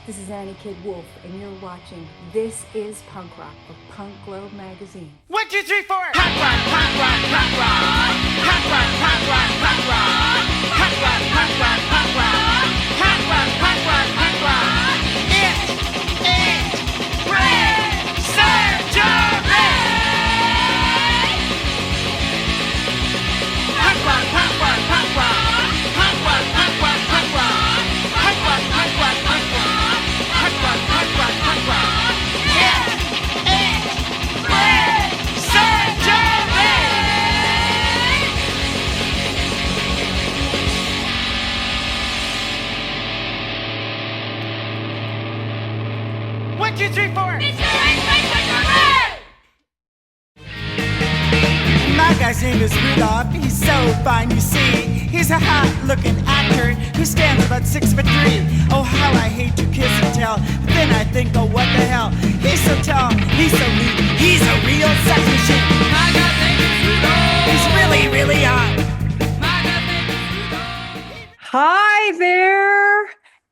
This is Annie Kid Wolf, and you're watching This is Punk Rock of Punk Globe magazine. 1, 2, 3, 4. Punk rock, punk rock, punk rock. Punk rock, punk rock, punk rock. Punk rock, punk rock, punk rock. Punk rock, punk rock, punk rock. It ain't brain surgery. Punk rock, punk rock, punk rock. Punk rock, punk rock, punk rock. Punk rock, punk rock, punk rock. Punk rock, punk rock, punk rock. It ain't brain surgery. One, two, three, four. My guy's name is Rudolph, he's so fine, you see. He's a hot-looking actor who stands about 6'3". Oh, how I hate to kiss and tell. But then I think, oh, what the hell? He's so tall, he's so neat, he's a real sex machine. My guy's name is Rudolph. He's really, really hot. My guy's name is Rudolph. Hi there.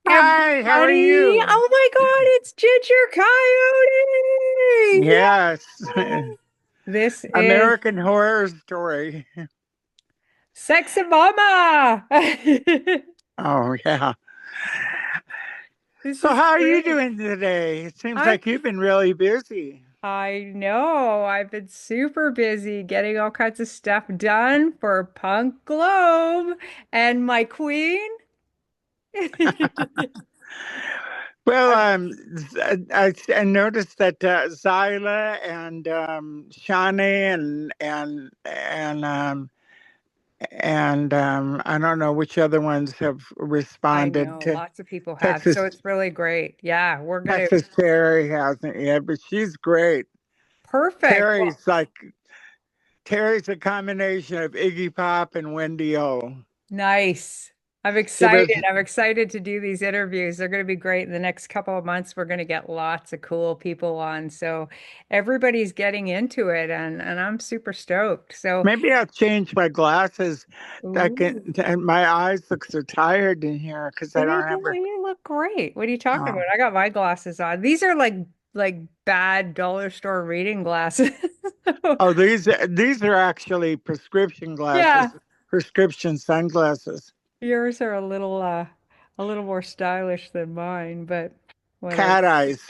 Hi, how are everybody. you? Oh my God, it's Ginger Coyote. Yes. This is American Horror Story. Sexy Mama. Oh, yeah. This So is how are you great. doing today? It seems I'm- like you've been really busy. I know. I've been super busy getting all kinds of stuff done for Punk Globe and my queen. Well, I noticed that Zyla and Shani and I don't know which other ones have I responded know to lots of people have, Texas. so it's really great. Yeah, we're gonna Texas Terry hasn't yet, but she's great. perfect. Well, Terry's a combination of Iggy Pop and Wendy O. nice. I'm It was excited. I'm excited to do these interviews. They're going to be great. In the next couple of months, we're going to get lots of cool people on. So everybody's getting into it, and I'm super stoked. So, maybe I'll change my glasses. ooh, And my eyes look so tired in here because I what are you don't have doing? You look great. What are you talking oh, about? I got my glasses on. These are like bad dollar store reading glasses. oh these are actually prescription Yeah, glasses, prescription sunglasses. yours are a little more stylish than mine, but whatever. Cat eyes.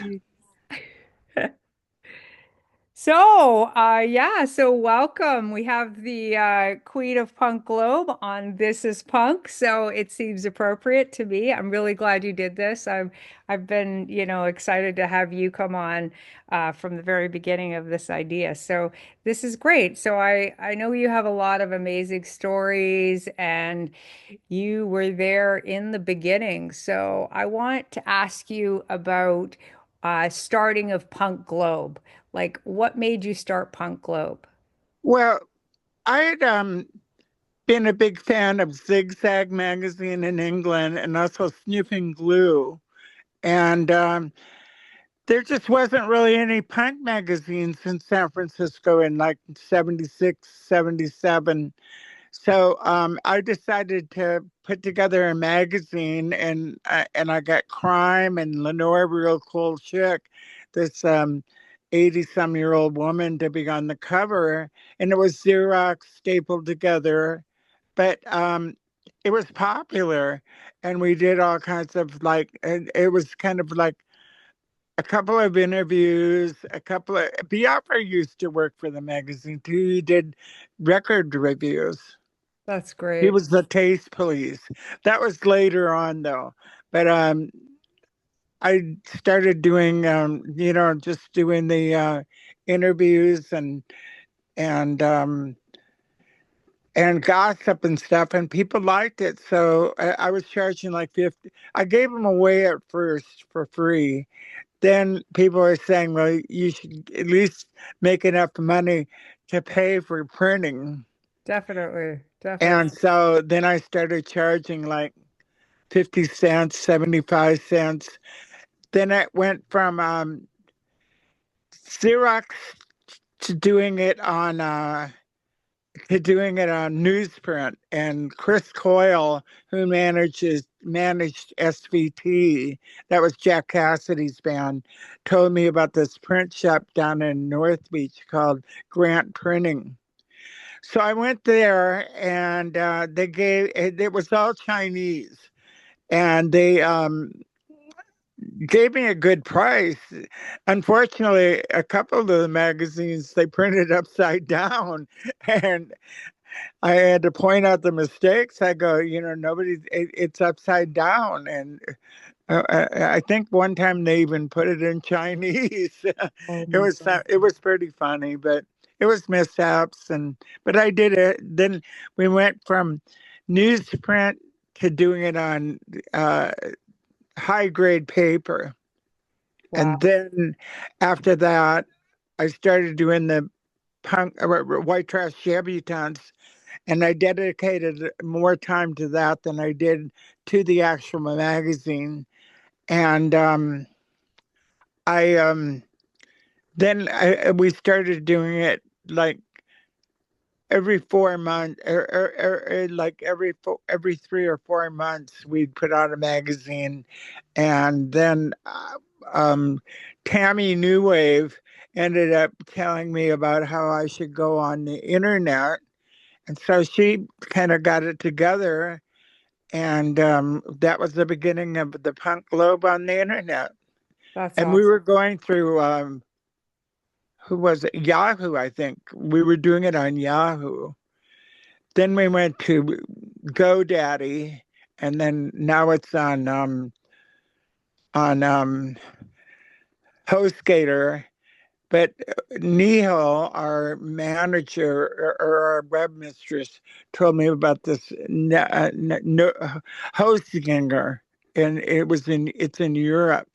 So, yeah, so welcome. We have the Queen of Punk Globe on This is Punk, so it seems appropriate to me. I'm really glad you did this. I've been, excited to have you come on from the very beginning of this idea. So this is great. So I know you have a lot of amazing stories and you were there in the beginning. So I want to ask you about starting of Punk Globe. Like, what made you start Punk Globe? Well, I had been a big fan of Zigzag magazine in England and also Sniffing Glue. And there just wasn't really any punk magazines in San Francisco in like 76, 77. So I decided to put together a magazine, and I got Crime and Lenore Real Cool Chick, this 80-some-year-old woman to be on the cover, and it was Xerox stapled together, but it was popular, and we did all kinds of like, and it was kind of like a couple of interviews, a couple of Biafra used to work for the magazine too. He did record reviews. That's He great. was the taste police. That was later on though. But I started doing just doing the interviews and um and gossip and stuff, and people liked it. So I was charging like 50. I gave them away at first for free. Then people are saying, well, you should at least make enough money to pay for printing. Definitely. And Definitely. so then I started charging like 50 cents, 75 cents. Then it went from Xerox to doing it on to doing it on newsprint. And Chris Coyle, who managed SVT, that was Jack Cassidy's band, told me about this print shop down in North Beach called Grant Printing. So I went there, and it was all Chinese, and they gave me a good price. Unfortunately, a couple of the magazines they printed upside down, and I had to point out the mistakes. I go, it's upside down, and I think one time they even put it in Chinese. Oh It my was God. it was pretty funny, but it was mishaps, but I did it. Then we went from newsprint to doing it on high grade paper. Wow. And then after that, I started doing the punk white trash debutantes, and I dedicated more time to that than I did to the actual magazine. And I then we started doing it like every 4 months, or like every 3 or 4 months, we'd put out a magazine, and then Tammy New Wave ended up telling me about how I should go on the internet, and so she kind of got it together, and that was the beginning of the Punk Globe on the internet. That's And we were awesome. going through who was it? Yahoo, I think. We were doing it on Yahoo. Then we went to GoDaddy, and then now it's on HostGator. But Nihal, our manager or our web mistress, told me about this HostGator, and it's in Europe,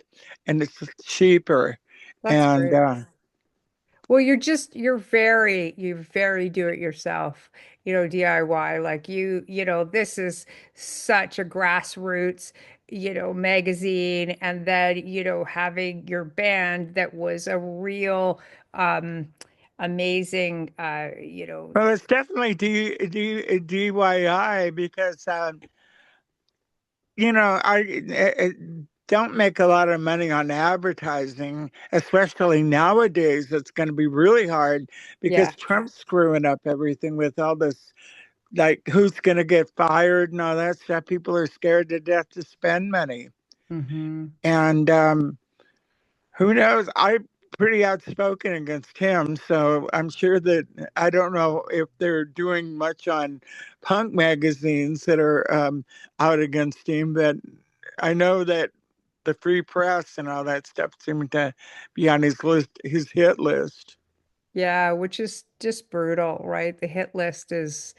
and it's cheaper, That's and great. Well, you're very do it yourself, DIY. Like this is such a grassroots, magazine. And then, having your band that was a real, amazing, well, it's definitely DIY because I don't make a lot of money on advertising, especially nowadays. It's going to be really hard because yeah. Trump's screwing up everything with all this, like who's going to get fired and all that stuff. People are scared to death to spend money. Hmm. And who knows? I'm pretty outspoken against him, so I'm sure that I don't know if they're doing much on punk magazines that are out against him, but I know that the free press and all that stuff seem to be on his hit list. Yeah, which is just brutal, right? The hit list is,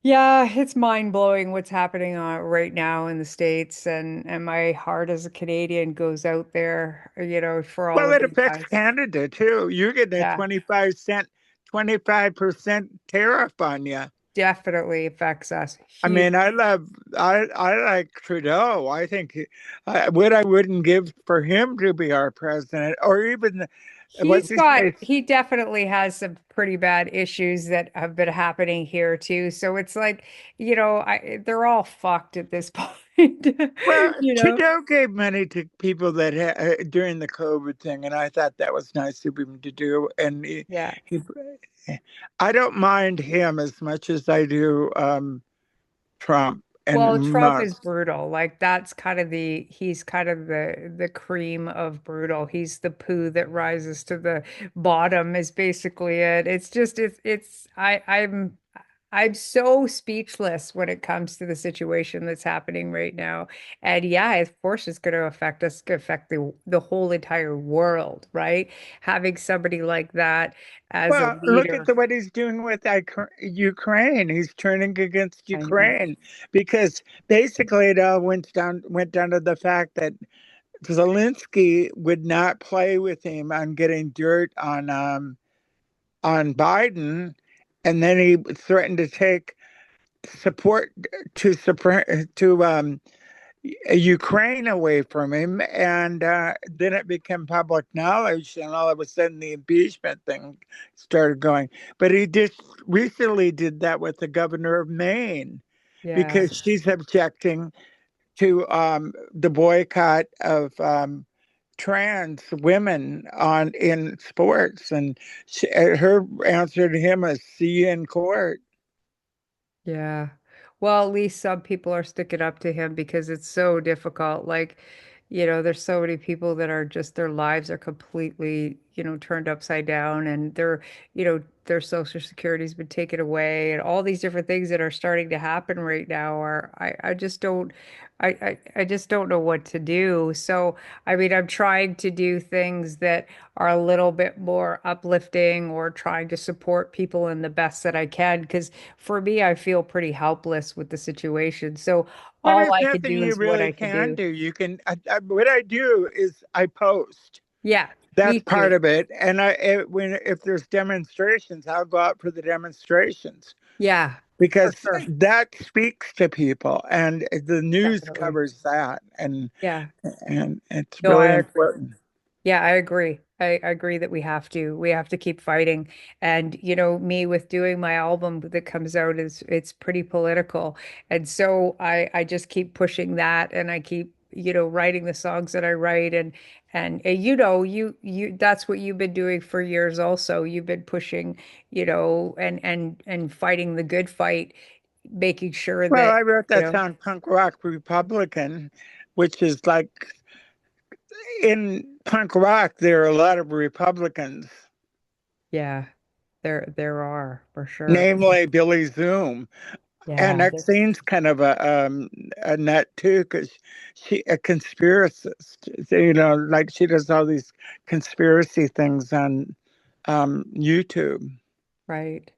yeah, it's mind-blowing what's happening right now in the States, and my heart as a Canadian goes out there, for all Well, of it you affects guys. Canada too. You're getting a Yeah, 25% tariff on you. definitely affects us. I Huge. mean, I like Trudeau. I think what I wouldn't give for him to be our president, or even what's his face. He definitely has some pretty bad issues that have been happening here too. So it's like, they're all fucked at this point, Well, you know? Trudeau gave money to people that during the COVID thing, and I thought that was nice of him to do. And Yeah. he I don't mind him as much as I do Trump and Well, Trump is Musk. brutal. Like he's kind of the cream of brutal. He's the poo that rises to the bottom is basically it. It's just I'm so speechless when it comes to the situation that's happening right now. And yeah, of course it's going to affect us, affect the whole entire world, right? Having somebody like that as a Well, look at leader. what he's doing with Ukraine. He's turning against I know. Ukraine because basically it all went down to the fact that Zelensky would not play with him on getting dirt on Biden, and then he threatened to take support to Ukraine away from him, and then it became public knowledge, and all of a sudden the impeachment thing started going. But he just recently did that with the governor of Maine Yeah. because she's objecting to the boycott of trans women on in sports, and her answer to him is "see you in court." Yeah. Well, at least some people are sticking up to him because it's so difficult. Like, there's so many people that are just their lives are completely, turned upside down and their social security's been taken away and all these different things that are starting to happen right now are I just don't I just don't know what to do. So, I mean, I'm trying to do things that are a little bit more uplifting or trying to support people in the best that I can because for me, I feel pretty helpless with the situation. So Well, all there's I could nothing do you is what really I could can do. do. You can. What I do is I post. Yeah, That's me too. part of it. And if there's demonstrations, I'll go out for the demonstrations Yeah, for because sure. that speaks to people, and the news Definitely. covers that, Yeah. and it's No, I really agree. important. Yeah, I agree. I agree that we have to keep fighting. And me with doing my album that comes out is it's pretty political. And so I just keep pushing that and I keep, writing the songs that I write and you that's what you've been doing for years also. You've been pushing, and fighting the good fight, making sure Well, that, I wrote you that know, song "Punk Rock Republican," which is like in punk rock there are a lot of Republicans, yeah, there are for sure. namely Billy Zoom. And Yeah, Maxine's kind of a nut too, because she a conspiracist. Like she does all these conspiracy things on YouTube, right.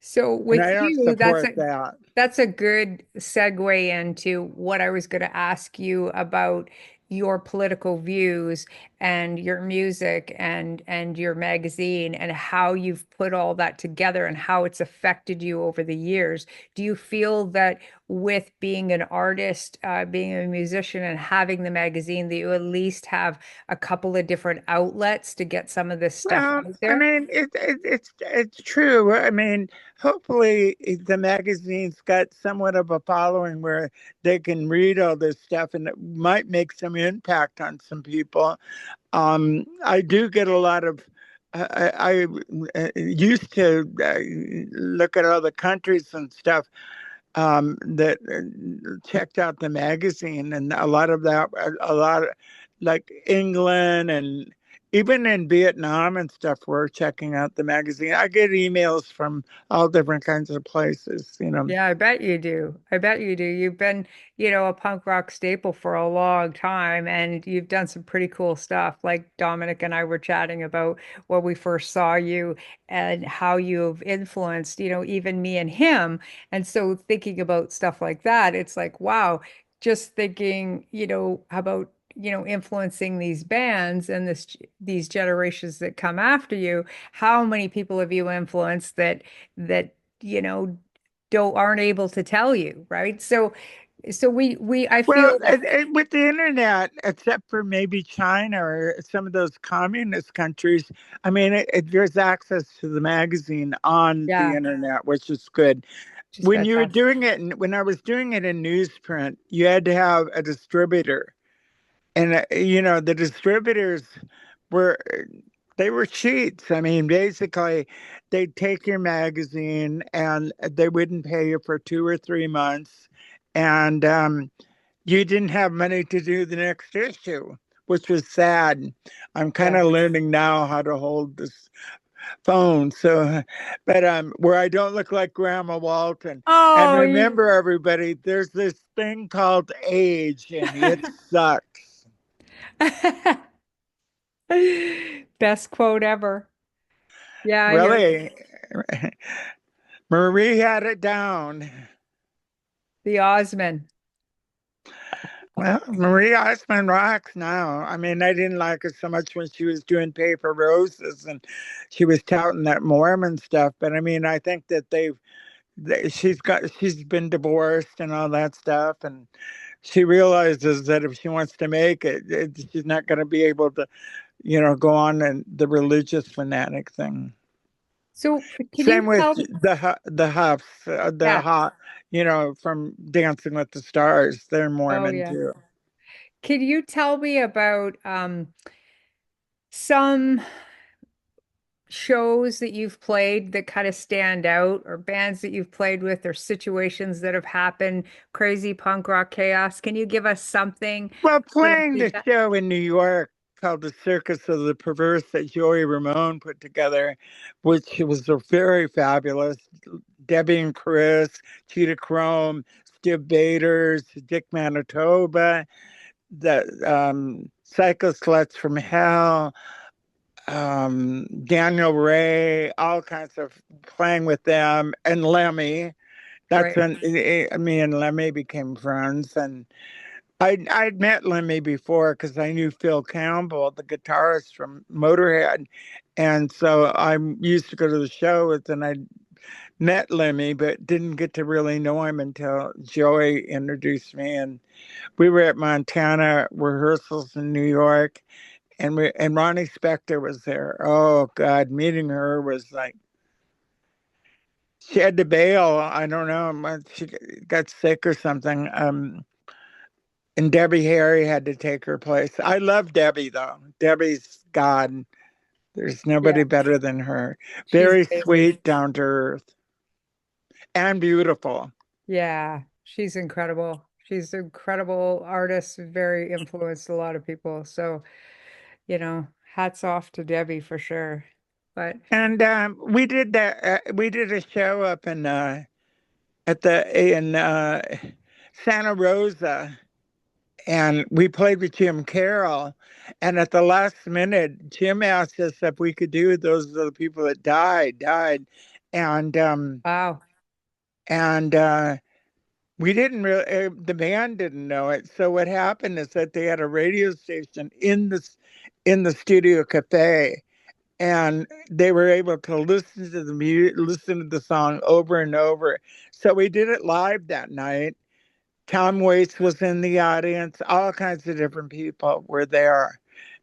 So and with I don't you, that's support a that. that's a good segue into what I was going to ask you about your political views and your music and your magazine and how you've put all that together and how it's affected you over the years. Do you feel that with being an artist, being a musician and having the magazine, that you at least have a couple of different outlets to get some of this stuff Well, out I there? mean, it's true. I mean, hopefully the magazine's got somewhat of a following where they can read all this stuff, and it might make some impact on some people. I do get a lot of. I used to look at other countries and stuff that checked out the magazine, and a lot of that, a lot of like England and even in Vietnam and stuff, we're checking out the magazine. I get emails from all different kinds of places. Yeah, I bet you do. I bet you do. You've been, a punk rock staple for a long time and you've done some pretty cool stuff. Like Dominic and I were chatting about when we first saw you and how you've influenced, even me and him. And so thinking about stuff like that, it's like, wow, just thinking, about, influencing these bands and these generations that come after you, how many people have you influenced that you know don't aren't able to tell you, right? So we I Well, feel that with the internet, except for maybe China or some of those communist countries, I mean, there's access to the magazine on the yeah, internet, which is good. just When you were fantastic. doing it, when I was doing it in newsprint, you had to have a distributor, and the distributors were they were cheats. I mean, basically, they'd take your magazine and they wouldn't pay you for 2 or 3 months, and you didn't have money to do the next issue, which was sad. I'm kind Yeah. of learning now how to hold this phone. So, but where I don't look like Grandma Walton. And Oh, you remember, everybody, there's this thing called age, and it sucks. best quote ever. Yeah, I hear you. Really, Marie had it down. The Osman. Well, Marie Osmond rocks now. I mean, I didn't like her so much when she was doing Paper Roses and she was touting that Mormon stuff. But I mean, I think that she's been divorced and all that stuff, and she realizes that if she wants to make it, she's not going to be able to, go on and the religious fanatic thing. So can you Same with tell me? the Huffs, the Yeah. hot, from Dancing with the Stars. They're Oh, Mormon yeah. too. Can you tell me about some shows that you've played that kind of stand out, or bands that you've played with, or situations that have happened, crazy punk rock chaos? Can you give us something Well, to playing lead the that? show in New York called The Circus of the Perverse that Joey Ramone put together, which was very fabulous. Debbie and Chris, Cheetah Chrome, Steve Baders, Dick Manitoba, the Psycho Sluts from Hell, Daniel Ray, all kinds of playing with them, and Lemmy. That's Right, when me and Lemmy became friends, and I'd met Lemmy before because I knew Phil Campbell, the guitarist from Motorhead, and so I used to go to the shows, and I met Lemmy, but didn't get to really know him until Joey introduced me, and we were at Montana rehearsals in New York, and Ronnie Spector was there. Oh God, meeting her was like she had to bail. I don't know, she got sick or something. And Debbie Harry had to take her place. I love Debbie though. Debbie's God. There's yeah, nobody better than her. she's Very amazing. sweet, down to earth, and beautiful. Yeah, she's incredible. She's an incredible artist, very influenced a lot of people. So, hats off to Debbie for sure. But And we did that. We did a show up in Santa Rosa, and we played with Jim Carroll. And at the last minute, Jim asked us if we could do those are the people that died, and wow. and we didn't really. The band didn't know it. So what happened is that they had a radio station in the studio cafe, and they were able to listen to the music, listen to the song over and over. So we did it live that night. Tom Waits was in the audience. All kinds of different people were there,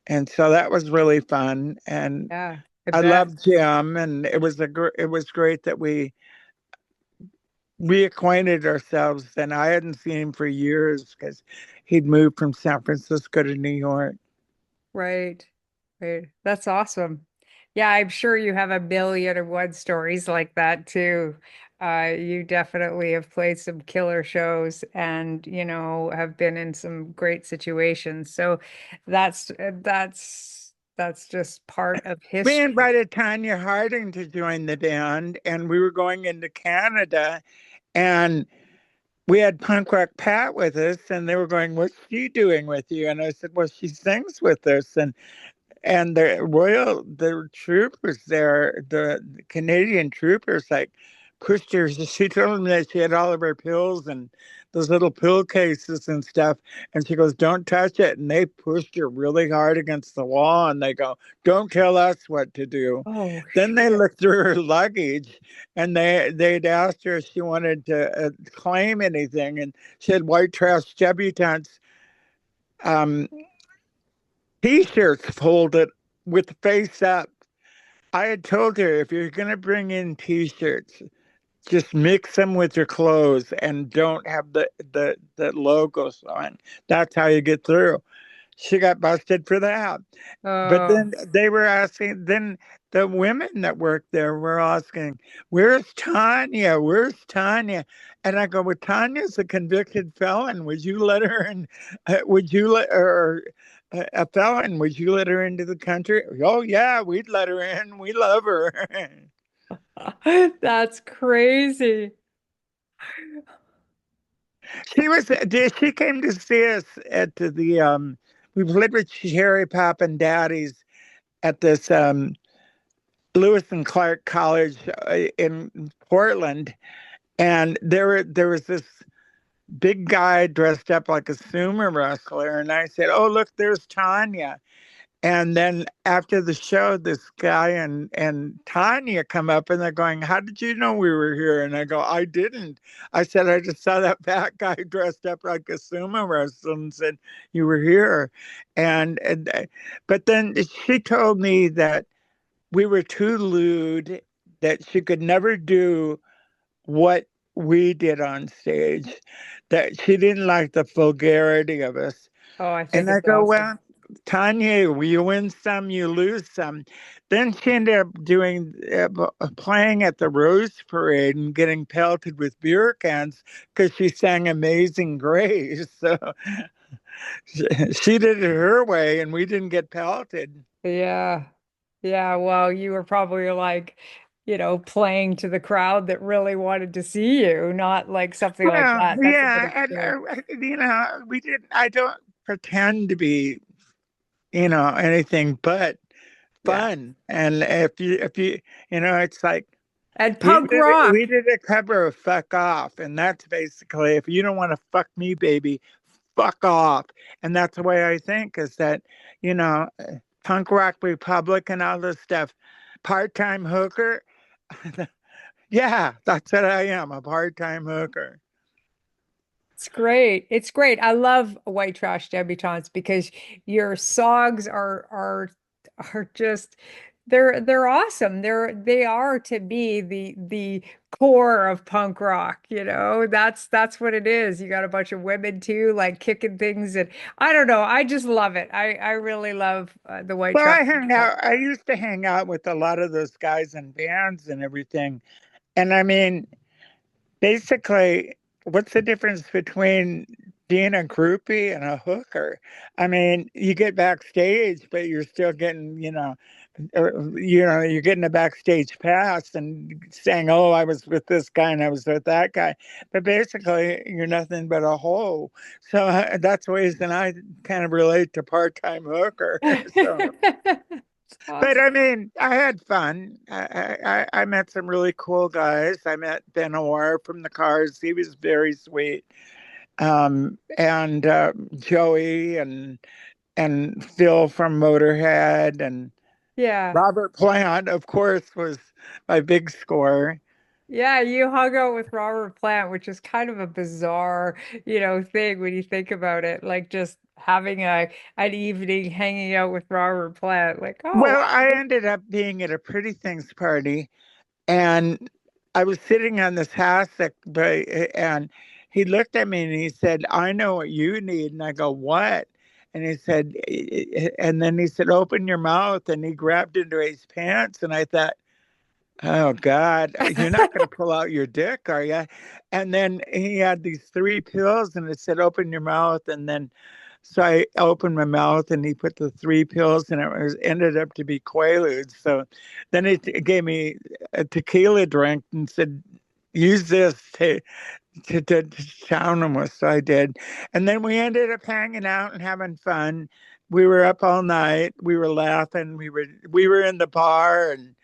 and so that was really fun. And Yeah, I I bet. loved Jim, and it was great that we reacquainted ourselves. And I hadn't seen him for years because he'd moved from San Francisco to New York. Right. Right. That's awesome. Yeah, I'm sure you have a million and one stories like that too. You definitely have played some killer shows and, have been in some great situations. So that's just part of We history. invited Tanya Harding to join the band, and we were going into Canada, and we had Punk Rock Pat with us, and they were going, "What's she doing with you?" And I said, "Well, she sings with us." And the troopers there, the Canadian troopers, like pushed her. She told them that she had all of her pills and those little pill cases and stuff. And she goes, "Don't touch it." And they pushed her really hard against the wall. And they go, "Don't tell us what to do." Oh, Then they shit. looked through her luggage, and they'd asked her if she wanted to claim anything, and she had white trash debutantes um, T-shirts folded with the face up. I had told her if you're going to bring in T-shirts, just mix them with your clothes and don't have the logos on. That's how you get through. She got busted for that. But Oh, then they were asking, then the women that worked there were asking, "Where's Tanya? Where's Tanya?" And I go, "Well, Tanya's a convicted felon. Would you let her in? Would you let her, a felon? Would you let her into the country?" "Oh, yeah, we'd let her in. We love her." that's crazy. She came to see us at we played with Sherry Pop and Daddies at this Lewis and Clark College in Portland, and there was this big guy dressed up like a sumo wrestler, and I said, "Oh, look, there's Tanya." And then after the show, this guy and Tanya come up and they're going, "How did you know we were here?" And I go, "I didn't." I said, "I just saw that fat guy dressed up like a sumo wrestler and said you were here." And but then she told me that we were too lewd, that she could never do what we did on stage, that she didn't like the vulgarity of us. Oh, I think And I it's go, awesome. "Well, Tanya, you win some, you lose some." Then she ended up doing playing at the Rose Parade and getting pelted with beer cans because she sang Amazing Grace. So she did it her way, and we didn't get pelted. Yeah. Yeah, well, you were probably like, playing to the crowd that really wanted to see you, not like something like Well, that. That's a bit yeah, and extreme. we didn't. I don't pretend to be, anything but Yeah. fun. And if you, it's like And punk rock. we did a cover of "Fuck Off," and that's basically, if you don't want to fuck me, baby, fuck off. And that's the way I think, is that, you know, punk rock republic and all this stuff, part-time hooker. Yeah, that's what I am, a part-time hooker. It's great. It's great. I love white trash debutantes because your songs are just they're awesome. They are to be the core of punk rock, you know. That's what it is. You got a bunch of women too, like kicking things, and I don't know. I just love it. I really love the white Well, trash I hang debutantes. out. I used to hang out with a lot of those guys in bands and everything. And I mean, basically, what's the difference between being a groupie and a hooker? I mean, you get backstage, but you're still getting, you're getting a backstage pass and saying, "Oh, I was with this guy and I was with that guy," but basically, you're nothing but a hoe. So that's the reason I kind of relate to part-time hooker. So, but Awesome. I mean, I had fun. I met some really cool guys. I met Benoit from the Cars. He was very sweet. And Joey and Phil from Motorhead and Yeah. Robert Plant, of course, was my big score. Yeah, you hung out with Robert Plant, which is kind of a bizarre, thing when you think about it. Like just having an evening hanging out with Robert Plant. Like, oh, Well, wow. I ended up being at a Pretty Things party, and I was sitting on this hassock, and he looked at me and he said, "I know what you need." And I go, "What?" And he said, and then he said, "Open your mouth." And he grabbed into his pants, and I thought, "Oh God, you're not going to pull out your dick, are you?" And then he had these three pills, and it said, "Open your mouth." And then so I opened my mouth, and he put the three pills, and ended up to be Quaaludes. So then he gave me a tequila drink and said, "Use this to town him with." So I did, and then we ended up hanging out and having fun. We were up all night. We were laughing. We were in the bar, and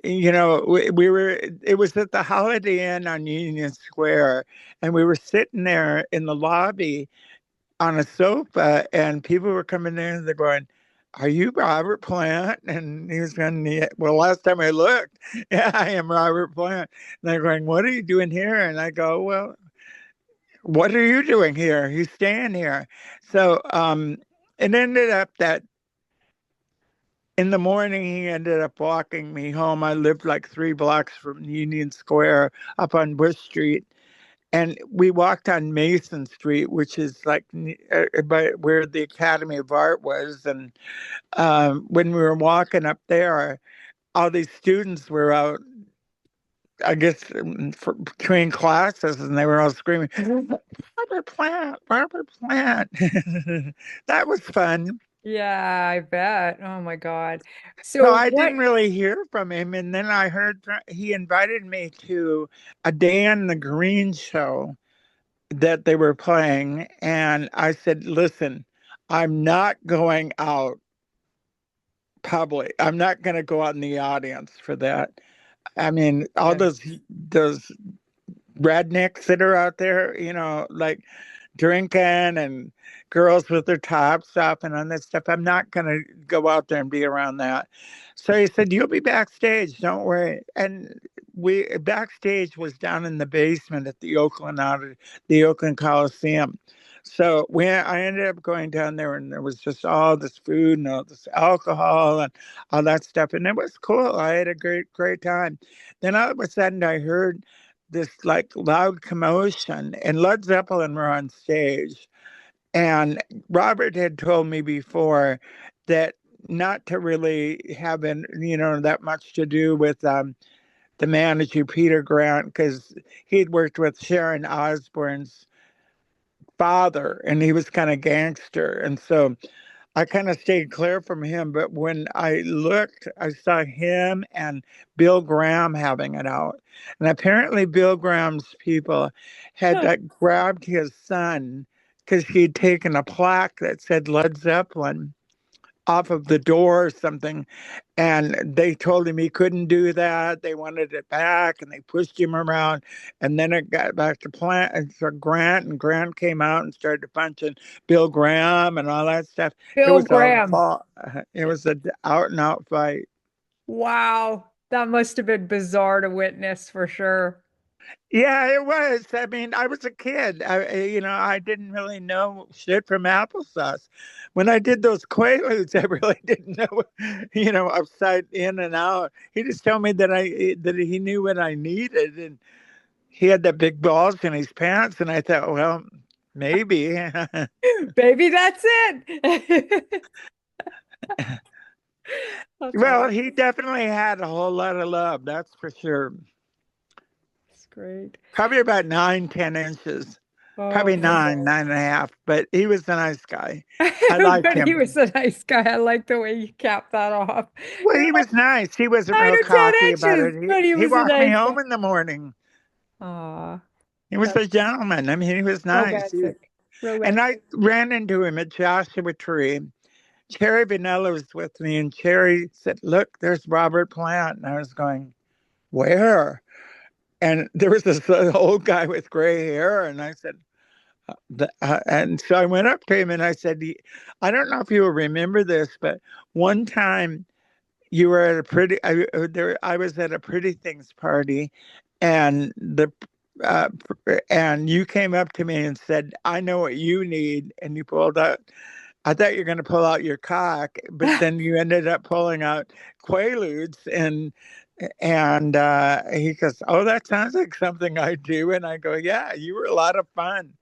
we were. It was at the Holiday Inn on Union Square, and we were sitting there in the lobby on a sofa, and people were coming in and they're going, "Are you Robert Plant?" And he was going, "Yeah." Well, last time I looked, "Yeah, I am Robert Plant." And they're going, "What are you doing here?" And I go, "Well, what are you doing here? He's staying here." So it ended up that in the morning he ended up walking me home. I lived like 3 blocks from Union Square up on Bush Street. And we walked on Mason Street, which is like by where the Academy of Art was. And when we were walking up there, all these students were out, I guess, between classes, and they were all screaming, "Robert Plant, Robert Plant." That was fun. Yeah, I bet. Oh my God. So So I what? didn't really hear from him. And then I heard he invited me to a Dan the Green show that they were playing. And I said, "Listen, I'm not going out public. I'm not going to go out in the audience for that." I mean, all Yeah. those rednecks that are out there, like drinking and girls with their tops up and on that stuff. I'm not going to go out there and be around that. So he said, "You'll be backstage, don't worry." And we backstage was down in the basement at the Oakland Coliseum. So I ended up going down there, and there was just all this food and all this alcohol and all that stuff, and it was cool. I had a great time. Then all of a sudden, I heard this like loud commotion, and Led Zeppelin were on stage. And Robert had told me before that not to really have that much to do with the manager Peter Grant, because he'd worked with Sharon Osbourne's father, and he was kind of gangster, and so I kind of stayed clear from him. But when I looked, I saw him and Bill Graham having it out. And apparently, Bill Graham's people had grabbed his son because he'd taken a plaque that said Led Zeppelin off of the door or something. And they told him he couldn't do that. They wanted it back, and they pushed him around. And then it got back to Grant, and Grant came out and started punching Bill Graham and all that stuff. It Bill was Graham. it was an out and out fight. Wow. That must have been bizarre to witness for sure. Yeah, it was. I mean, I was a kid. I didn't really know shit from applesauce. When I did those Quaaludes, I really didn't know, upside in and out. He just told me that he knew what I needed, and he had that big balls in his pants, and I thought, well, maybe. Baby, that's it. Well, he definitely had a whole lot of love, that's for sure. That's great. Probably about 9, 10 inches. Probably Okay. 9, 9.5, but he was a nice guy. I liked But he him. was a nice guy. I like the way you capped that off. Well, You're he like was nice. He wasn't 9 real or 10 cocky about inches, it. but he He was a walked me nice guy. home in the morning. Aw, He was a gentleman. I mean, he was nice. romantic. And I Romantic. ran into him at Joshua Tree. Cherry Vanilla was with me, and Cherry said, "Look, there's Robert Plant." And I was going, "Where?" And there was this old guy with gray hair, and I said, and so I went up to him and I said, "I don't know if you will remember this, but one time you were at I was at a Pretty Things party, and uh, and you came up to me and said, 'I know what you need,' and you pulled out. I thought you were going to pull out your cock, but then you ended up pulling out Quaaludes, and he goes, 'Oh, that sounds like something I do.' And I go, 'Yeah, you were a lot of fun.'"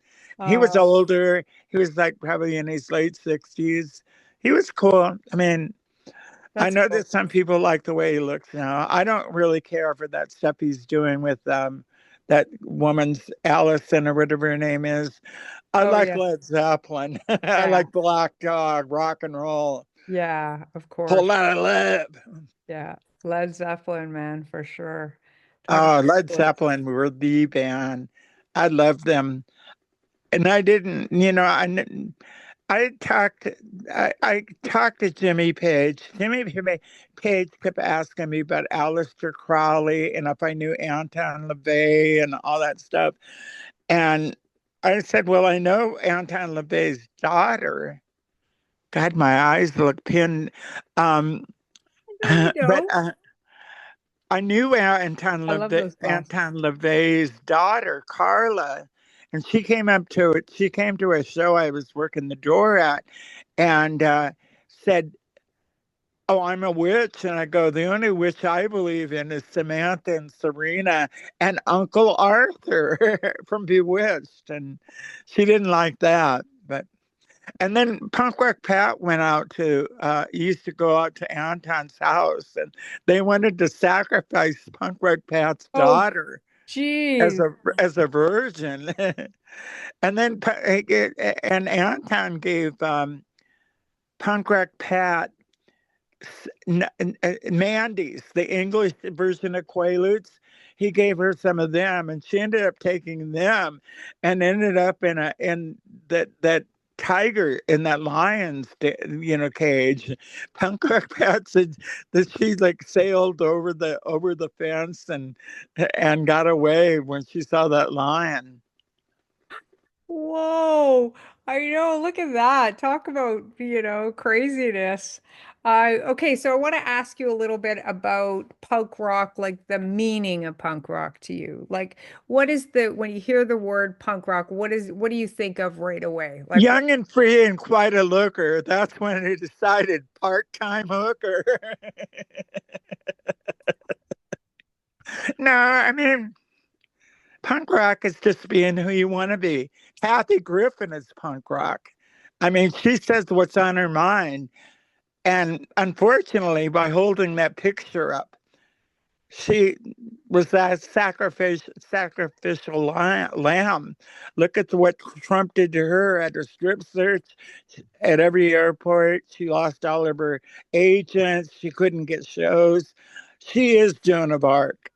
He was older. He was like probably in his late 60s. He was cool. I mean, I That's know cool. that some people like the way he looks now. I don't really care for that stuff he's doing with that woman's Allison or whatever her name is. I Oh, like yeah. Led Zeppelin. I Yeah. like Black Dog, rock and roll, Yeah, of whole course. lot of love. Yeah. Led Zeppelin, man, for sure. Talk about Oh, Led cool. Zeppelin were the band. I loved them, and I didn't. I talked. I talked to Jimmy Page. Page kept asking me about Aleister Crowley and if I knew Anton LaVey and all that stuff. And I said, "Well, I know Anton LaVey's daughter." God, my eyes look pinned. Um, No, you but don't. I knew I love those glasses. Anton LaVey's daughter, Carla, and she came up to it. She came to a show I was working the door at, and said, "Oh, I'm a witch." And I go, "The only witch I believe in is Samantha and Serena and Uncle Arthur from Bewitched." And she didn't like that, but. And then Punk Rock Pat went out used to go out to Anton's house, and they wanted to sacrifice Punk Rock Pat's Oh, daughter geez. as a virgin. And then and Anton gave Punk Rock Pat Mandy's, the English version of Quaaludes. He gave her some of them, and she ended up taking them, and ended up in that tiger in that lion's cage. Punk Pat said that she like sailed over the fence and got away when she saw that lion. Whoa. I know, look at that. Talk about, craziness. Okay, so I want to ask you a little bit about punk rock, like the meaning of punk rock to you. Like, when you hear the word punk rock, what do you think of right away? Like, Young and free and quite a looker. That's when he decided part-time hooker. No, I mean, punk rock is just being who you want to be. Kathy Griffin is punk rock. I mean, she says what's on her mind. And unfortunately, by holding that picture up, she was that sacrificial lamb. Look at what Trump did to her at her strip search at every airport. She lost all of her agents. She couldn't get shows. She is Joan of Arc,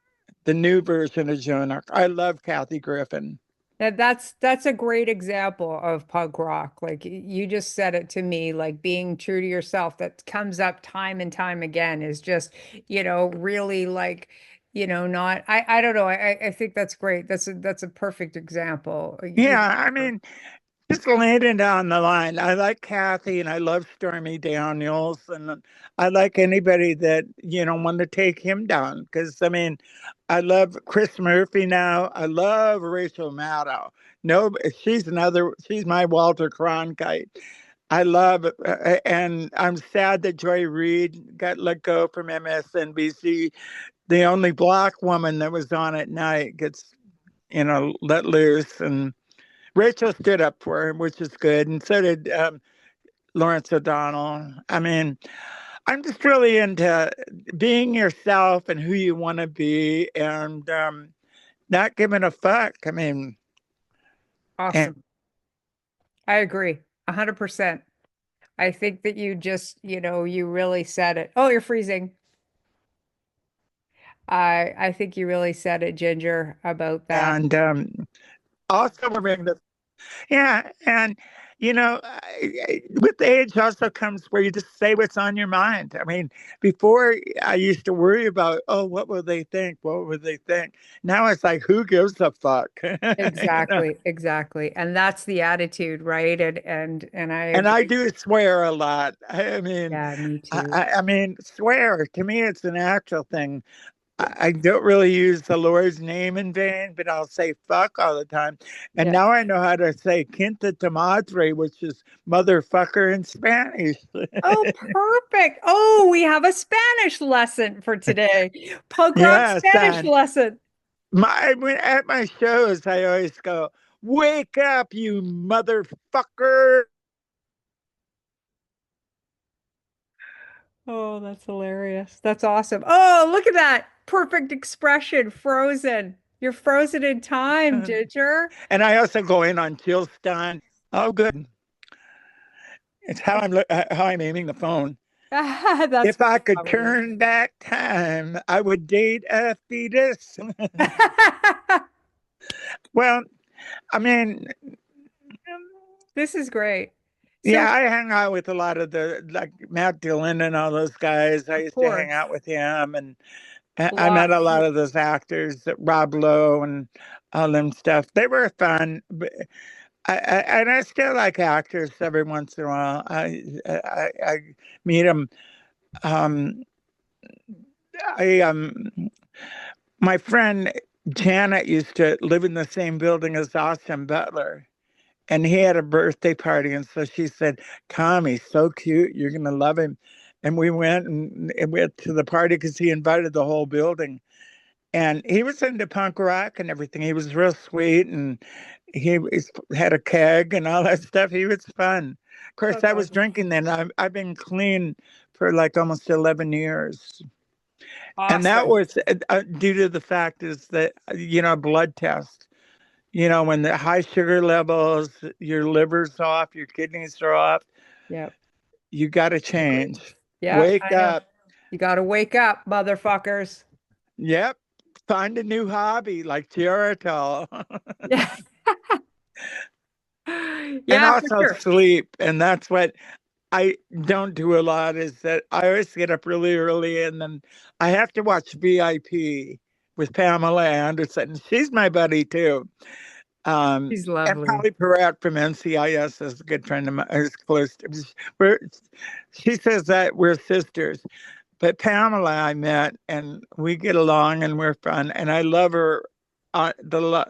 the new version of Joan of Arc. I love Kathy Griffin. that's a great example of punk rock. Like you just said it to me, like being true to yourself that comes up time and time again is just, really like, not I don't know. I think that's great. That's a perfect example. Yeah, I mean, just laying it down the line. I like Kathy and I love Stormy Daniels and I like anybody that, want to take him down. Because, I mean, I love Chris Murphy now. I love Rachel Maddow. No, she's my Walter Cronkite. I love, and I'm sad that Joy Reid got let go from MSNBC. The only black woman that was on at night gets, let loose. And Rachel stood up for him, which is good, and so did Lawrence O'Donnell. I mean, I'm just really into being yourself and who you want to be, and not giving a fuck. I mean, and Awesome. I agree. 100%. I think that you just, you really said it. Oh, you're freezing. I think you really said it, Ginger, about that. and also remembering that. Yeah, and with age also comes where you just say what's on your mind. I mean, before I used to worry about, oh, what will they think? What will they think? Now it's like, who gives a fuck? Exactly, exactly. And that's the attitude, right? And I And I agree. do swear a lot. I mean, Yeah, me too. I mean, swear to me, it's a natural thing. I don't really use the Lord's name in vain, but I'll say fuck all the time. And Yeah. now I know how to say quinta tu madre, which is motherfucker in Spanish. Oh, perfect. Oh, we have a Spanish lesson for today. Punk rock Yes, Spanish and lesson. at my shows, I always go, "Wake up, you motherfucker!" Oh, that's hilarious. That's awesome. Oh, look at that. Perfect expression. Frozen. You're frozen in time, Ginger. And I also go in on Chillstein. Oh, good. It's how I'm aiming the phone. That's If I could funny. turn back time, I would date a fetus. Well, I mean, This is great. So, yeah, I hang out with a lot of like Matt Dillon and all those guys. I of used to hang course, out with him, and a I lot. met a lot of those actors, Rob Lowe and all them stuff. They were fun, but and I still like actors every once in a while. I meet them. Um, I My friend Janet used to live in the same building as Austin Butler, and he had a birthday party, and so she said, "Come, he's so cute. You're gonna love him." And we went and went to the party because he invited the whole building, and he was into punk rock and everything. He was real sweet, and had a keg and all that stuff. He was fun. Of course, That's I was awesome. drinking then. I've been clean for like almost 11 years. And that Awesome. was due to the fact is that, blood test, when the high sugar levels, your liver's off, your kidneys are off, Yep. you got to Agree. change. Yeah, Wake I know. up. You got to wake up, motherfuckers. Yep. Find a new hobby like Geritol. Yeah. And Yeah, for also sure. sleep. And that's what I don't do a lot is that I always get up really early and then I have to watch VIP with Pamela Anderson. She's my buddy too. He's And lovely. Polly Perrette from NCIS is a good friend of mine. Is close to, we're, she says that we're sisters. But Pamela, I met, and we get along, and we're fun. And I love her.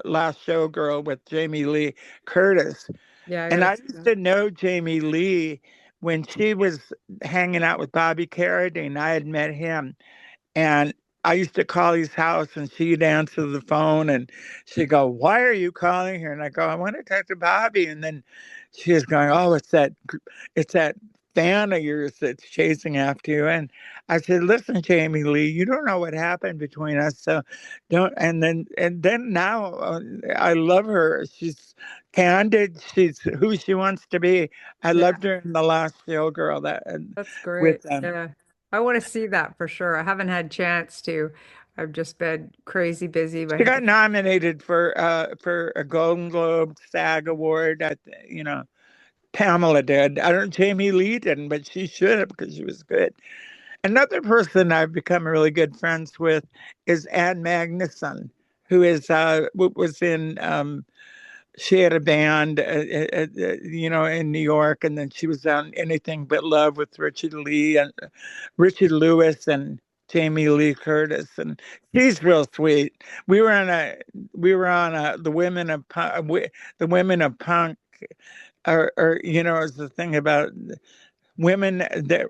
Last Showgirl with Jamie Lee Curtis. Yeah, I And gotta I see used that. to know Jamie Lee when she was hanging out with Bobby Carradine. I had met him. And I used to call his house and she'd answer the phone and she'd go, "Why are you calling here?" And I go, "I want to talk to Bobby." And then she was going, "Oh, it's that fan of yours that's chasing after you." And I said, "Listen, Jamie Lee, you don't know what happened between us. So don't." And then now I love her. She's candid. She's who she wants to be. I Yeah, loved her in the last Showgirl that's with great. Yeah. I want to see that for sure. I haven't had chance to. I've just been crazy busy, She but got nominated for a Golden Globe SAG award. Pamela did. I don't. Jamie Lee didn't, but she should have because she was good. Another person I've become really good friends with is Ann Magnuson, who was in she had a band, in New York, and then she was on Anything But Love with Richard Lewis and Jamie Lee Curtis, and she's real sweet. We were on the Women of Punk, is the thing about women that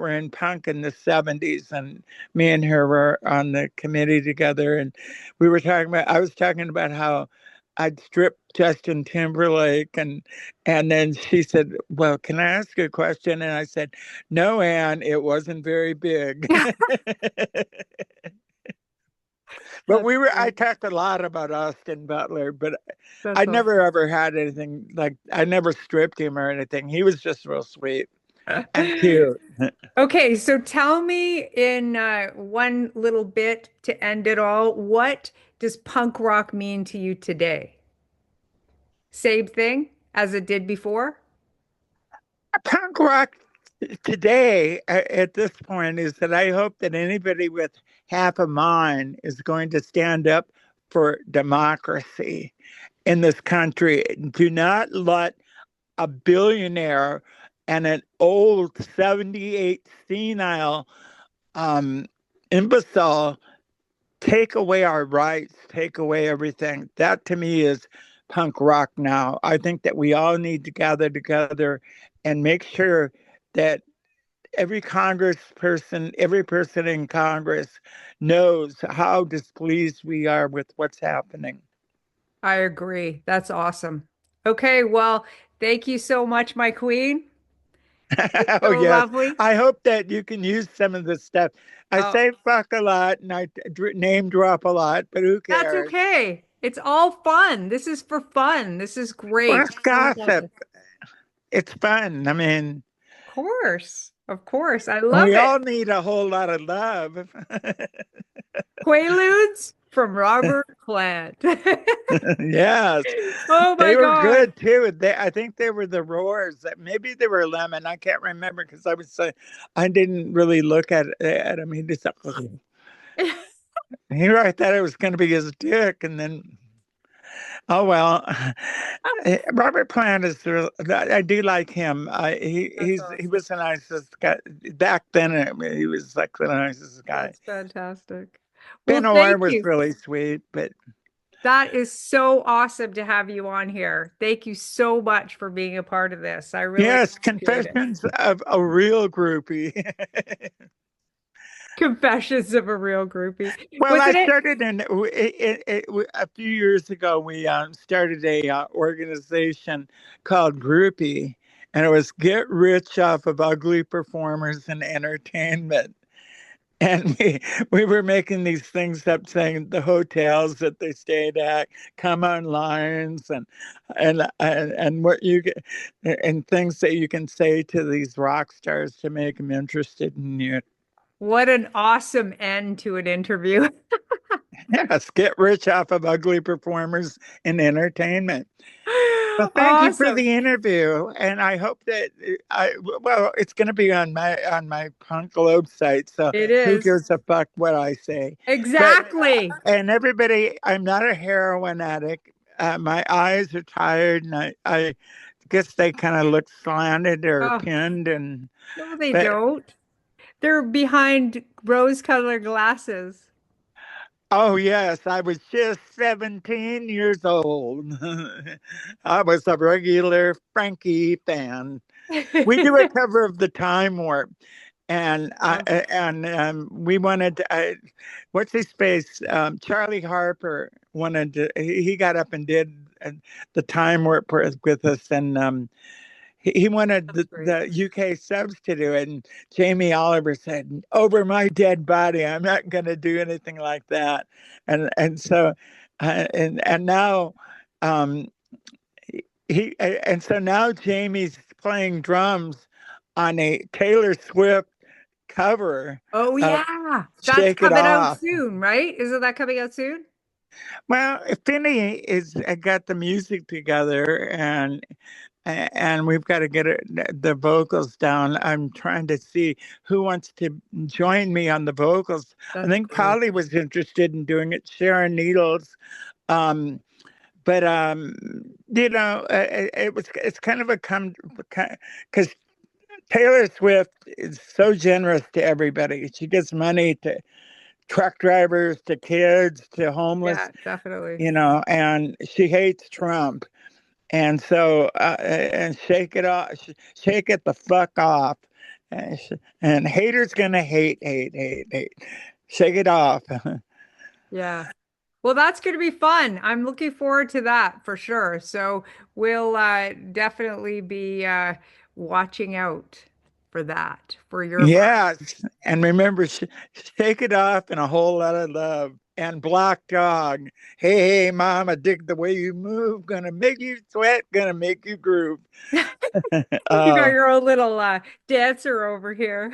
were in punk in the 70s, and me and her were on the committee together, and I was talking about how I'd stripped Justin Timberlake, and then she said, "Well, can I ask you a question?" And I said, "No, Anne, it wasn't very big." But that's I great. talked a lot about Austin Butler, but I That's never ever had anything like, I never stripped him or anything. He was just real sweet and awesome. cute. Okay, so tell me in one little bit to end it all, what does punk rock mean to you today? Same thing as it did before? Punk rock today, at this point, is that I hope that anybody with half a mind is going to stand up for democracy in this country. Do not let a billionaire and an old 78 senile um, imbecile take away our rights, take away everything. That to me is punk rock now. I think that we all need to gather together and make sure that every person in Congress knows how displeased we are with what's happening. I agree. That's awesome. Okay, well, thank you so much, my queen. Oh, So yes. lovely. I hope that you can use some of this stuff. I Oh, say fuck a lot and I name drop a lot, but who that's cares? okay. It's all fun. This is for fun. This is Well, great. it's I love gossip. this. It's fun. I mean, Of course. Of course. I love we it. all need a whole lot of love. Quaaludes from Robert Plant. Yes, Oh my they were God. good too. I think they were the Roars. Maybe they were lemon. I can't remember because I didn't really look at him. He just I thought it was going to be his dick, and then oh well. Robert Plant is I do like him. That's He awesome. was the nicest guy back then. I mean, he was like the nicest guy. That's fantastic. Well, Ben Orr thank was you. really sweet, but That is so awesome to have you on here. Thank you so much for being a part of this. I really yes, appreciate it. Confessions of a Real Groupie. Confessions of a Real Groupie. Well, I Wasn't it? started a few years ago. We started a organization called Groupie, and it was get rich off of ugly performers in entertainment. And we were making these things up, saying the hotels that they stayed at, come on lines, and what you get, and things that you can say to these rock stars to make them interested in you. What an awesome end to an interview. Yes, get rich off of ugly performers in entertainment. Well, thank you for Awesome. the interview, and I hope that it's going to be on my Punk Globe site, so It who is. gives a fuck what I say? But Exactly. and everybody, I'm not a heroin addict. my eyes are tired, and I guess they kind of look slanted or Oh, pinned, and no, they but don't. They're behind rose-colored glasses. oh yes, I was just 17 years old. I was a regular Frankie fan. We do a cover of the Time Warp, and Awesome. we wanted to, what's his face? Charlie Harper wanted to. He got up and did the Time Warp with us, and he wanted That's great. the UK subs to do it, and Jamie Oliver said, "Over my dead body, I'm not going to do anything like that." And so, and now, um, and so now Jamie's playing drums on a Taylor Swift cover Oh of yeah, that's "Shake It coming out Off." soon, right? Isn't that coming out soon? Well, Finney is got the music together, and we've got to get the vocals down. I'm trying to see who wants to join me on the vocals. I That's think great. Polly was interested in doing it, Sharon Needles. Um, but it's kind of a come because Taylor Swift is so generous to everybody. She gives money to truck drivers, to kids, to homeless, Yeah, definitely. and she hates Trump. And so, and shake it off, shake it the fuck off. And haters gonna hate, hate, hate, hate. Shake it off. Yeah. Well, that's going to be fun. I'm looking forward to that for sure. So we'll definitely be watching out for that for your Yes. And remember, shake it off and a whole lot of love. And Black Dog. Hey, hey, mama, dig the way you move. Gonna make you sweat. Gonna make you groove. You got uh, your own little dancer over here.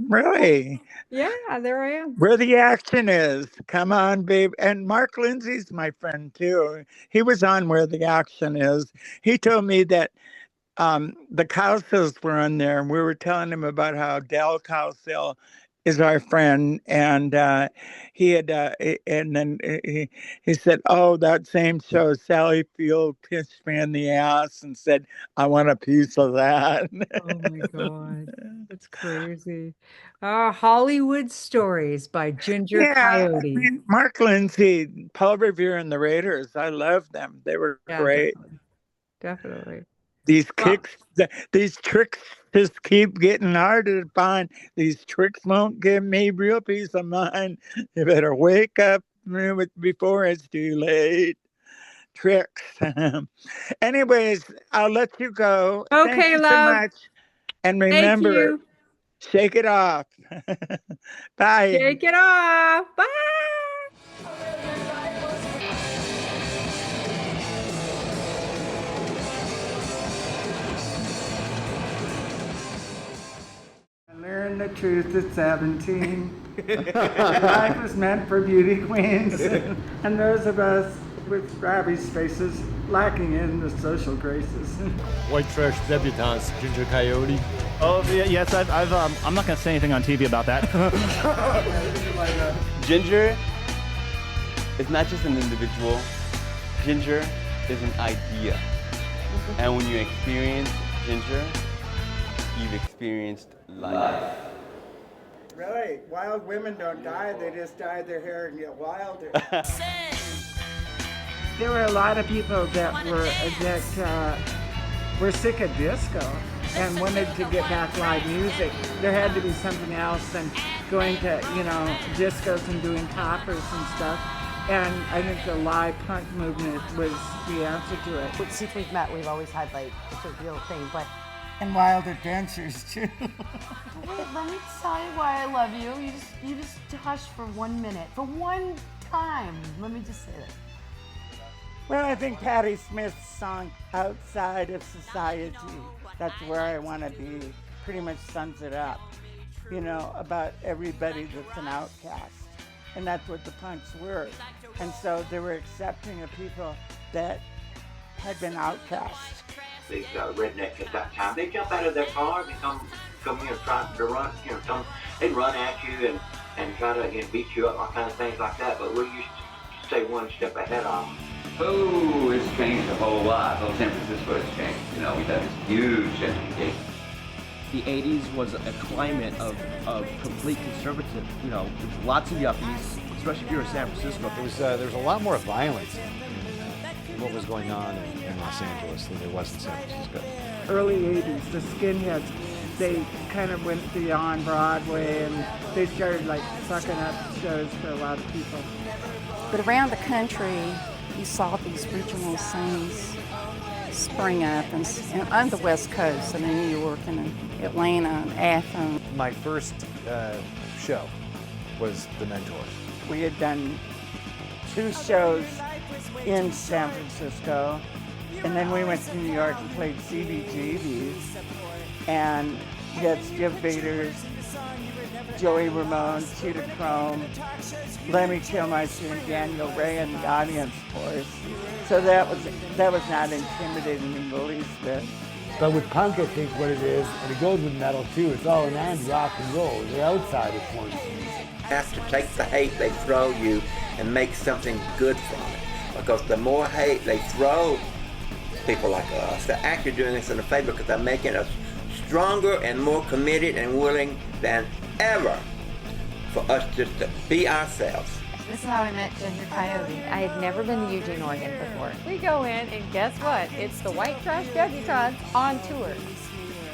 really. Yeah, there I am. Where the action is. Come on, babe. And Mark Lindsay's my friend too. He was on Where the Action Is. He told me that the Cowsills were on there, and we were telling him about how Dal Cowsill is our friend, and he had, and then he said, "Oh, that same show, Sally Field pitched me in the ass and said, I want a piece of that." Oh my God. That's crazy. Hollywood Stories by Ginger Yeah, I Coyote. mean, Mark Lindsay, Paul Revere, and the Raiders. I love them. They were Yeah, great. definitely. Definitely. These Well, kicks, these tricks just keep getting harder to find. These tricks won't give me real peace of mind. You better wake up before it's too late. Tricks. Anyways, I'll let you go. Thank okay, you so love. much. And Thank remember, you. shake it off. Bye. Shake it off. Bye. I learned the truth at 17. Life was meant for beauty queens and those of us with grabby spaces lacking in the social graces. White trash debutantes, Ginger Coyote. Oh, yes, I'm not going to say anything on TV about that. Ginger is not just an individual. Ginger is an idea. And when you experience ginger, you've experienced life. Really? Wild women don't die, they just dye their hair and get wilder. There were a lot of people that were sick of disco and wanted to get back live music. There had to be something else than going to, discos and doing poppers and stuff. And I think the live punk movement was the answer to it. Since we've met, we've always had it's a real thing, but And wild adventures too. wait, let me tell you why I love you. You just hush for 1 minute. For one time. Let me just say that. Well, I think Patti Smith's song "Outside of Society," that's where I want to be, pretty much sums it up. About everybody that's an outcast. And that's what the punks were. And so they were accepting of people that had been outcast. These rednecks at that time, they jump out of their cars and come try to run, they'd run at you and try to beat you up, all kinds of things like that. But we used to stay one step ahead of them. Oh, it's changed a whole lot. Well, San Francisco has changed. You know, we've had this huge gentrification. The 80s was a climate of complete conservatism. You know, there was lots of yuppies, especially if you're in San Francisco. There was a lot more violence in what was going on in Los Angeles than there was in San Francisco. Early 80s, the skinheads, they kind of went beyond Broadway and they started like sucking up shows for a lot of people. But around the country, you saw these regional scenes spring up, and on the West Coast, and in New York and in Atlanta and Athens. My first show was The Mentor. We had done 2 shows in San Francisco, and then we went to New York and played CBGB's, and we had Skip Baders, Joey Ramone, Cheetah Chrome, Lemmy Kilmister, and Daniel Ray in the audience, of course. So that was not intimidating in the least bit. But with punk, I think what it is, and it goes with metal too, it's all and rock and roll. They're outsiders for it. Have to take the hate they throw you and make something good from it. Because the more hate they throw people like us, they're actually doing us a favor because they're making us stronger and more committed and willing than ever for us just to be ourselves. This is how I met Ginger Coyote. I had never been to Eugene, Oregon before. We go in and guess what? It's the White Trash Debutantes on tour.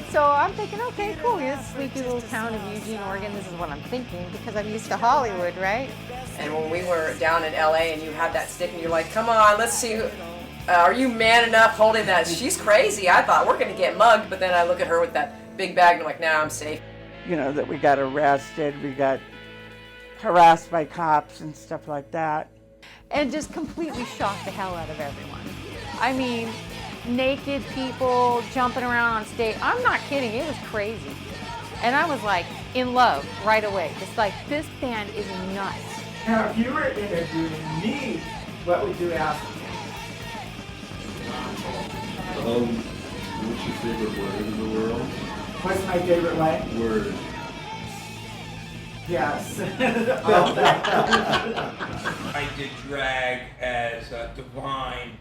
So I'm thinking, okay, cool, this sleepy little town of Eugene, Oregon. This is what I'm thinking because I'm used to Hollywood, right? And when we were down in LA and you had that stick and you're like, come on, let's see, are you man enough holding that? She's crazy. I thought we're gonna get mugged, but then I look at her with that big bag and I'm like, nah, I'm safe. You know, that we got arrested, we got harassed by cops and stuff like that. And just completely shocked the hell out of everyone. I mean, naked people jumping around on stage. I'm not kidding, it was crazy. And I was like in love right away. Just like, this band is nuts. Now, if you were interviewing me, what would you ask me? What's your favorite word in the world? What's my favorite what? Word. Yes. I did drag as Divine,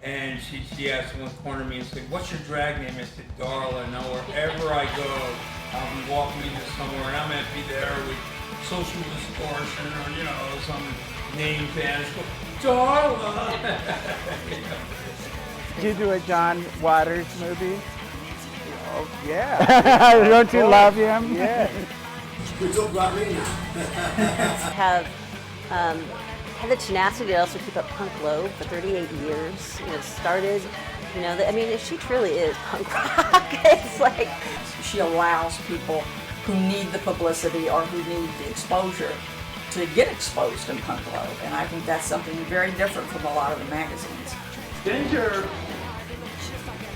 and she asked in one corner of me and said, what's your drag name? I said, Darla. Now wherever I go, I'll be walking into somewhere and I'm going to be there with Social Distortion or, you know, some name band. Darla! Did you do a John Waters movie? Oh, yeah. Don't you love him? Yeah. have had the tenacity to also keep up Punk Globe for 38 years. You know, started, you know, I mean, she truly is punk rock. It's like She allows people who need the publicity or who need the exposure to get exposed in Punk Globe. And I think that's something very different from a lot of the magazines. Ginger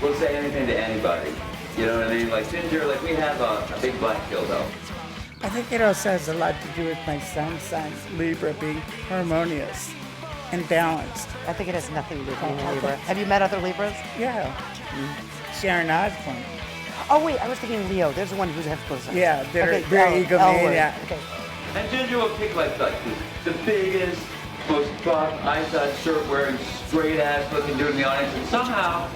will say anything to anybody. You know what I mean? Like Ginger, like we have a big black dildo. I think it also has a lot to do with my son's son, Libra, being harmonious and balanced. I think it has nothing to do with being a Libra. Have you met other Libras? Yeah. Sharon Osbourne. Oh wait, I was thinking Leo. There's the one who has bosoms. Yeah, they're very egomaniac. Okay. And Ginger will pick like the biggest, most buff, eyesight shirt wearing, straight ass looking dude in the audience and somehow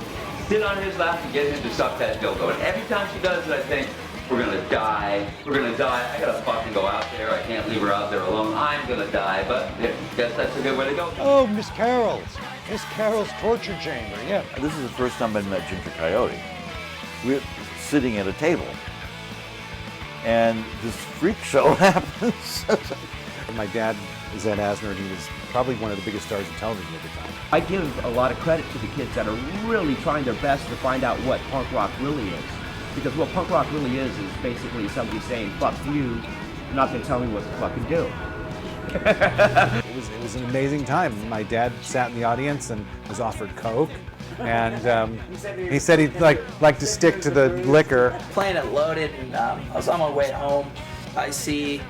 sit on his lap and get him to suck that dildo. And every time she does it, I think, we're gonna die. We're gonna die. I gotta fucking go out there. I can't leave her out there alone. I'm gonna die. But I guess that's a good way to go. Oh, Miss Carol's torture chamber. Yeah. This is the first time I met Ginger Coyote. We're sitting at a table, and this freak show happens. My dad is Ed Asner, and he was probably one of the biggest stars of television at the time. I give a lot of credit to the kids that are really trying their best to find out what punk rock really is. Because what punk rock really is basically somebody saying, fuck you, you're not going to tell me what to fucking do. It was an amazing time. My dad sat in the audience and was offered Coke. And he said he'd like to stick to the liquor. Playing it loaded, and I was on my way home. I see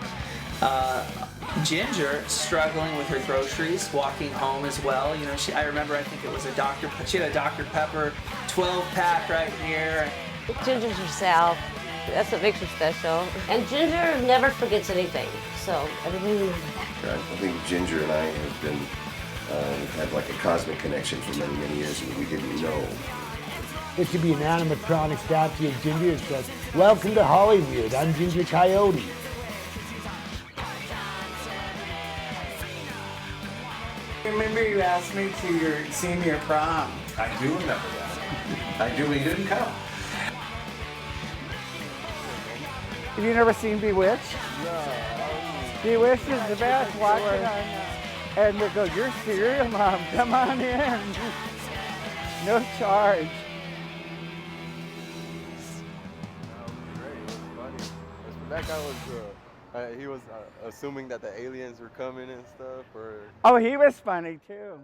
Ginger struggling with her groceries, walking home as well. You know, I remember, I think it was she had a Dr. Pepper 12-pack right here. Ginger's herself. That's what makes her special. And Ginger never forgets anything, so everybody remembers that. I think Ginger and I have been had like a cosmic connection for many, many years that we didn't know. It should be an animatronic statue of Ginger that says, "Welcome to Hollywood, I'm Ginger Coyote." Remember you asked me to your senior prom. I do remember that. I do. We didn't come. Have you never seen Bewitched? No. Bewitched is the best. Watch it on, and they go, "You're cereal mom, come on in." No charge. That guy was, he was assuming that the aliens were coming and stuff, or... Oh, he was funny too.